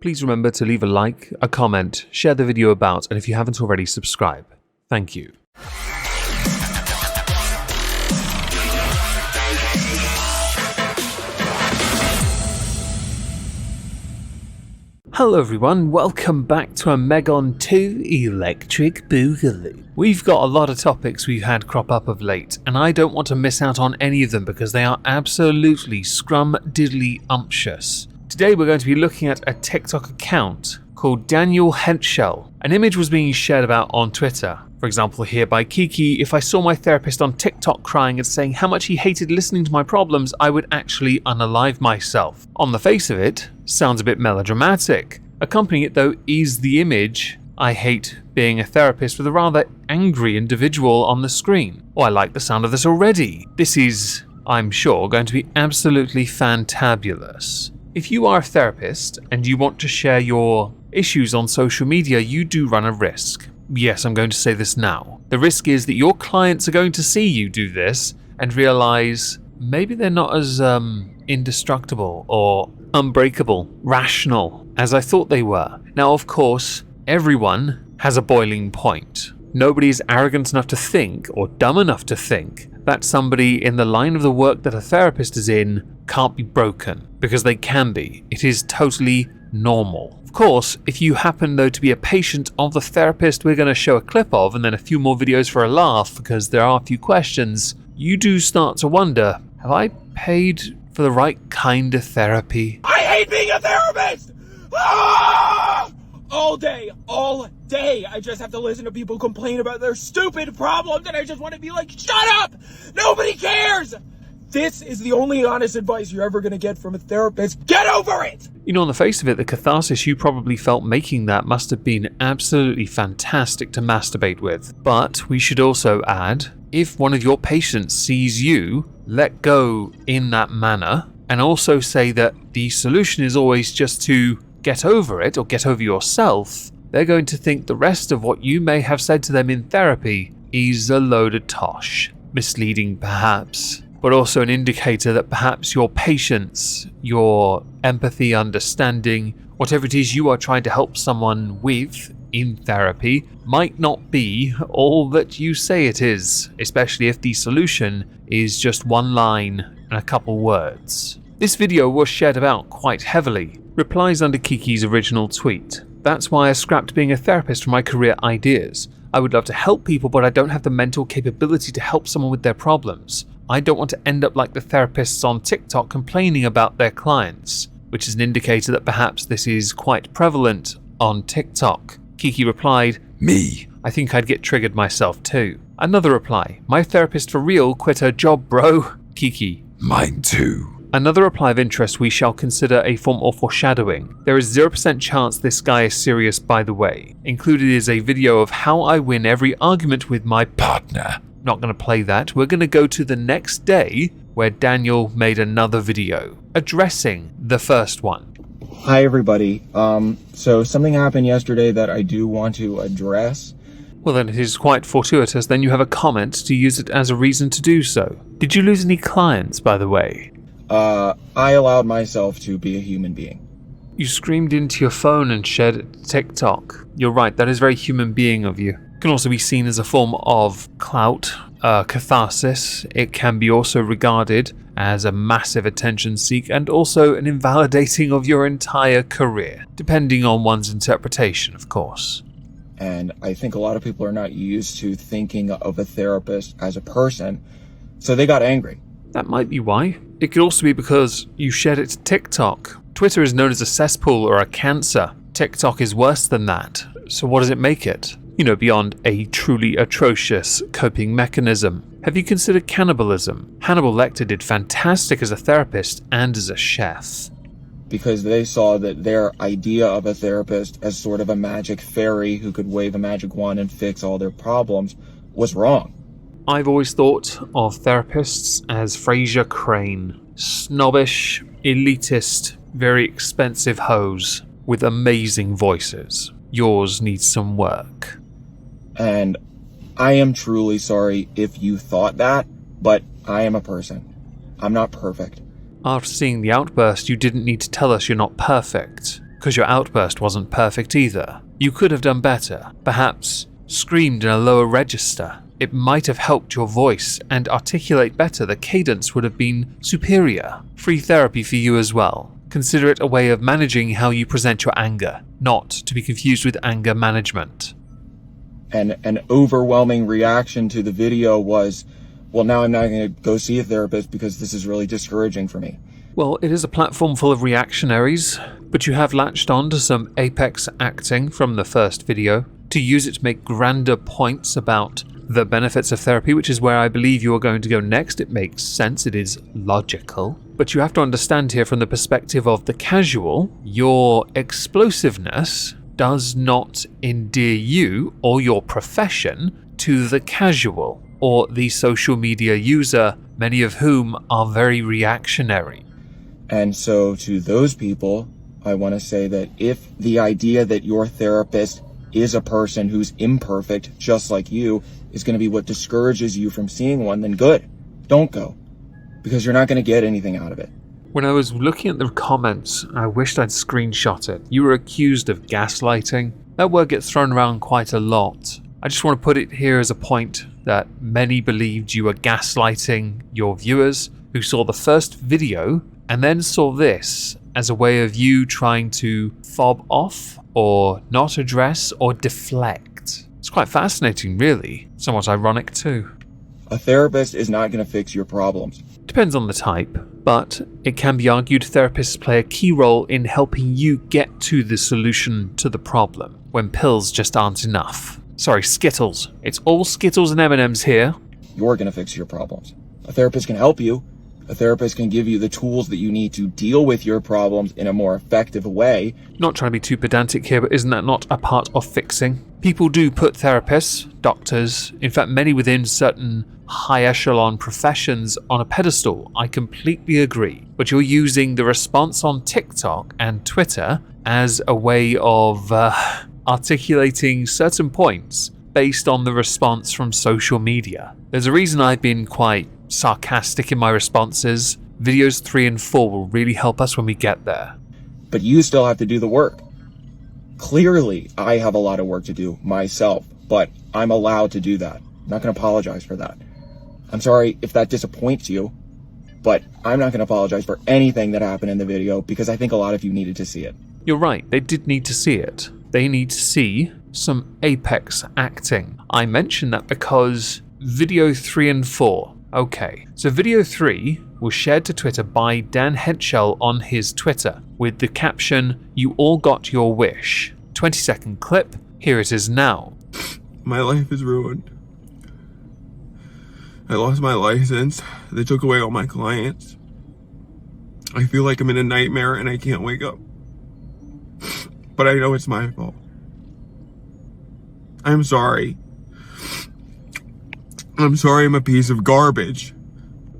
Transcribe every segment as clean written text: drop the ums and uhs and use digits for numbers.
please remember to leave a like, a comment, share the video about, and if you haven't already, subscribe. Thank you. Hello everyone, welcome back to a Megon 2 Electric Boogaloo. We've got a lot of topics we've had crop up of late, and I don't want to miss out on any of them because they are absolutely scrum-diddly-umptious. Today we're going to be looking at a TikTok account called Daniel Henschel. An image was being shared about on Twitter. For example, here by Kiki, if I saw my therapist on TikTok crying and saying how much he hated listening to my problems, I would actually unalive myself. On the face of it, sounds a bit melodramatic. Accompanying it though is the image, I hate being a therapist, with a rather angry individual on the screen. Oh, I like the sound of this already. This is, I'm sure, going to be absolutely fantabulous. If you are a therapist and you want to share your issues on social media, you do run a risk. Yes, I'm going to say this now. The risk is that your clients are going to see you do this and realize maybe they're not as indestructible or unbreakable, rational as I thought they were. Now, of course, everyone has a boiling point. Nobody is arrogant enough to think or dumb enough to think that somebody in the line of the work that a therapist is in can't be broken, because they can be. It is totally normal. Of course, if you happen though to be a patient of the therapist we're going to show a clip of, and then a few more videos for a laugh because there are a few questions, you do start to wonder, have I paid for the right kind of therapy? I hate being a therapist! Ah! All day, I just have to listen to people complain about their stupid problems, and I just want to be like, shut up! Nobody cares! This is the only honest advice you're ever going to get from a therapist. Get over it! You know, on the face of it, the catharsis you probably felt making that must have been absolutely fantastic to masturbate with. But we should also add, if one of your patients sees you let go in that manner, and also say that the solution is always just to get over it or get over yourself, they're going to think the rest of what you may have said to them in therapy is a load of tosh. Misleading perhaps, but also an indicator that perhaps your patience, your empathy, understanding, whatever it is you are trying to help someone with in therapy might not be all that you say it is, especially if the solution is just one line and a couple words. This video was shared about quite heavily. Replies under Kiki's original tweet. That's why I scrapped being a therapist from my career ideas. I would love to help people, but I don't have the mental capability to help someone with their problems. I don't want to end up like the therapists on TikTok complaining about their clients, which is an indicator that perhaps this is quite prevalent on TikTok. Kiki replied, "Me, I think I'd get triggered myself too." Another reply, "My therapist for real quit her job, bro." Kiki, "Mine too." Another reply of interest we shall consider a form of foreshadowing. There is 0% chance this guy is serious, by the way. Included is a video of how I win every argument with my partner. Not going to play that. We're going to go to the next day where Daniel made another video addressing the first one. Hi everybody. So something happened yesterday that I do want to address. Well, then it is quite fortuitous. Then you have a comment to use it as a reason to do so. Did you lose any clients, by the way? I allowed myself to be a human being. You screamed into your phone and shared it to TikTok. You're right, that is very human being of you. It can also be seen as a form of clout, catharsis. It can be also regarded as a massive attention seek and also an invalidating of your entire career, depending on one's interpretation, of course. And I think a lot of people are not used to thinking of a therapist as a person, so they got angry. That might be why. It could also be because you shared it to TikTok. Twitter is known as a cesspool or a cancer. TikTok is worse than that. So what does it make it? You know, beyond a truly atrocious coping mechanism. Have you considered cannibalism? Hannibal Lecter did fantastic as a therapist and as a chef. Because they saw that their idea of a therapist as sort of a magic fairy who could wave a magic wand and fix all their problems was wrong. I've always thought of therapists as Frasier Crane. Snobbish, elitist, very expensive hoes with amazing voices. Yours needs some work. And I am truly sorry if you thought that, but I am a person. I'm not perfect. After seeing the outburst, you didn't need to tell us you're not perfect. because your outburst wasn't perfect either. You could have done better, perhaps screamed in a lower register. It might have helped your voice and articulate better. The cadence would have been superior. Free therapy for you as well. Consider it a way of managing how you present your anger, not to be confused with anger management. And an overwhelming reaction to the video was, well, now I'm not going to go see a therapist because this is really discouraging for me. Well, it is a platform full of reactionaries, but you have latched on to some apex acting from the first video to use it to make grander points about the benefits of therapy, which is where I believe you are going to go next. It makes sense, it is logical. But you have to understand here from the perspective of the casual, your explosiveness does not endear you or your profession to the casual or the social media user, many of whom are very reactionary. And so to those people, I want to say that if the idea that your therapist is a person who's imperfect, just like you, is going to be what discourages you from seeing one, then good. Don't go. Because you're not going to get anything out of it. When I was looking at the comments, I wished I'd screenshot it. You were accused of gaslighting. That word gets thrown around quite a lot. I just want to put it here as a point that many believed you were gaslighting your viewers who saw the first video and then saw this as a way of you trying to fob off or not address or deflect. It's quite fascinating, really. Somewhat ironic too. A therapist is not going to fix your problems. Depends on the type, but it can be argued therapists play a key role in helping you get to the solution to the problem when pills just aren't enough. Sorry, Skittles. It's all Skittles and M&Ms here. You're going to fix your problems. A therapist can help you. A therapist can give you the tools that you need to deal with your problems in a more effective way. Not trying to be too pedantic here, but isn't that not a part of fixing? People do put therapists, doctors, in fact many within certain high echelon professions on a pedestal. I completely agree. But you're using the response on TikTok and Twitter as a way of articulating certain points based on the response from social media. There's a reason I've been quite sarcastic in my responses. Videos 3 and 4 will really help us when we get there. But you still have to do the work. Clearly, I have a lot of work to do myself, but I'm allowed to do that. I'm not going to apologize for that. I'm sorry if that disappoints you, but I'm not going to apologize for anything that happened in the video because I think a lot of you needed to see it. You're right, they did need to see it. They need to see some apex acting. I mention that because video 3 and 4. Okay, so video 3 was shared to Twitter by Dan Henschel on his Twitter with the caption, "You all got your wish." 20-second clip, here it is now. My life is ruined. I lost my license. They took away all my clients. I feel like I'm in a nightmare and I can't wake up. But I know it's my fault. I'm sorry. I'm sorry I'm a piece of garbage.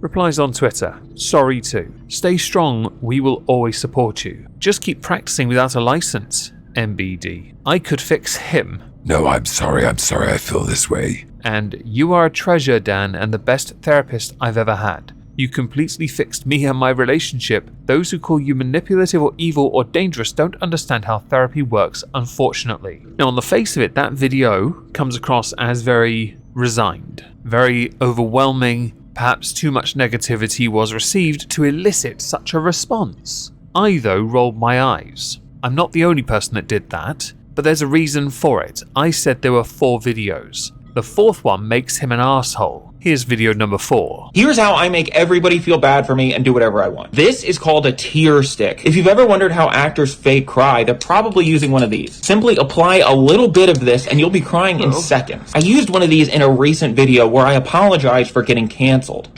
Replies on Twitter, sorry too. Stay strong, we will always support you. Just keep practicing without a license, MBD. I could fix him. No, I'm sorry, I feel this way. And you are a treasure, Dan, and the best therapist I've ever had. You completely fixed me and my relationship. Those who call you manipulative or evil or dangerous don't understand how therapy works, unfortunately. Now, on the face of it, that video comes across as very resigned, very overwhelming. Perhaps too much negativity was received to elicit such a response. I, though, rolled my eyes. I'm not the only person that did that, but there's a reason for it. I said there were 4 videos. The 4th one makes him an asshole. Here's video number 4. Here's how I make everybody feel bad for me and do whatever I want. This is called a tear stick. If you've ever wondered how actors fake cry, they're probably using one of these. Simply apply a little bit of this and you'll be crying in seconds. I used one of these in a recent video where I apologized for getting canceled.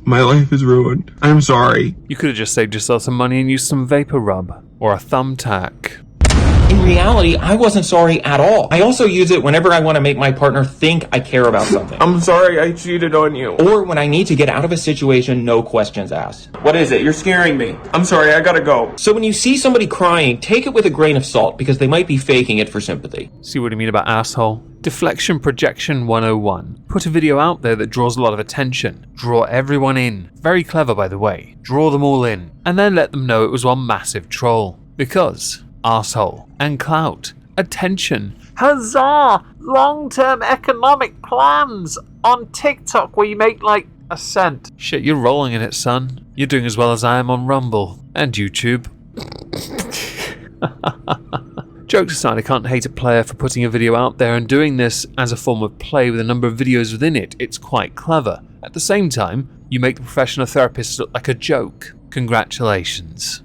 My life is ruined. I'm sorry. You could have just saved yourself some money and used some vapor rub or a thumbtack. In reality, I wasn't sorry at all. I also use it whenever I want to make my partner think I care about something. I'm sorry I cheated on you. Or when I need to get out of a situation, no questions asked. What is it? You're scaring me. I'm sorry, I gotta go. So when you see somebody crying, take it with a grain of salt because they might be faking it for sympathy. See what I mean about asshole? Deflection Projection 101. Put a video out there that draws a lot of attention. Draw everyone in. Very clever, by the way. Draw them all in. And then let them know it was one massive troll. Because arsehole, and clout, attention. Huzzah! Long-term economic plans on TikTok where you make like a cent. Shit, you're rolling in it, son. You're doing as well as I am on Rumble and YouTube. Jokes aside, I can't hate a player for putting a video out there and doing this as a form of play with a number of videos within it. It's quite clever. At the same time, you make the professional therapist look like a joke. Congratulations.